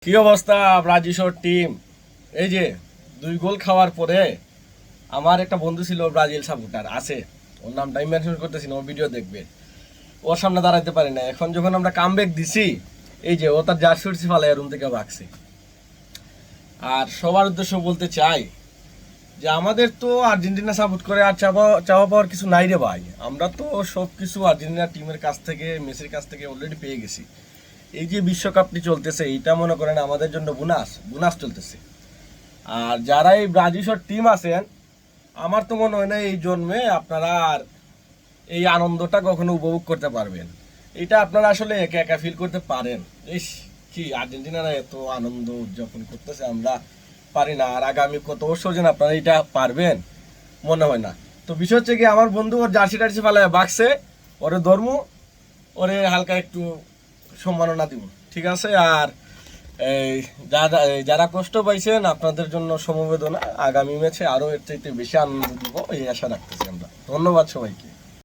কি অবস্থা Brazil team? এই যে 2 গোল খাওয়ার পরে আমার একটা বন্ধু ছিল ব্রাজিল সাপোর্টার আছে, ওর নামটাই মেনশন করতেছি না, ও ভিডিও দেখবে। ওর সামনে দাঁড়াইতে পারি না। এখন যখন আমরা কামব্যাক দিছি, এই যে ও তার জার্সি ফালায় রুম থেকে ভাগছে। আর সবার উদ্দেশ্য বলতে চাই যে আমাদের তো আর্জেন্টিনা সাপোর্ট করে আর চাওয়া পাওয়ার কিছু নাই রে ভাই। আমরা তো সব কিছু আর্জেন্টিনা টিমের কাছ থেকে, মেসির কাছ থেকে অলরেডি পেয়ে গেছি। এই যে বিশ্বকাপটি চলতেছে, এটা মনে করেন আমাদের জন্য বোনাস চলতেছে। আর যারা এই ব্রাজিল টিম আছেন, আমার তো মনে হয় না এই জন্মে আপনারা আর এই আনন্দটা কখনো উপভোগ করতে পারবেন। এটা আপনারা আসলে একা একা ফিল করতে পারেন। ইস, কি আর্জেন্টিনারা এত আনন্দ উদযাপন করতেছে, আমরা পারি না। আর আগামী কত বছর যেন আপনারা এটা পারবেন মনে হয় না। তো বিষয় হচ্ছে কি, আমার বন্ধু ওর জার্সি টার্সি ফালায় বাগছে, ওরে ধর্ম, ওরে হালকা একটু সম্মাননা দিব, ঠিক আছে? আর এই যারা কষ্ট পাইছেন, আপনাদের জন্য সমবেদনা। আগামী ম্যাচে আরো এর চাইতে বেশি আনন্দ দিব এই আশা রাখতেছি আমরা। ধন্যবাদ সবাইকে।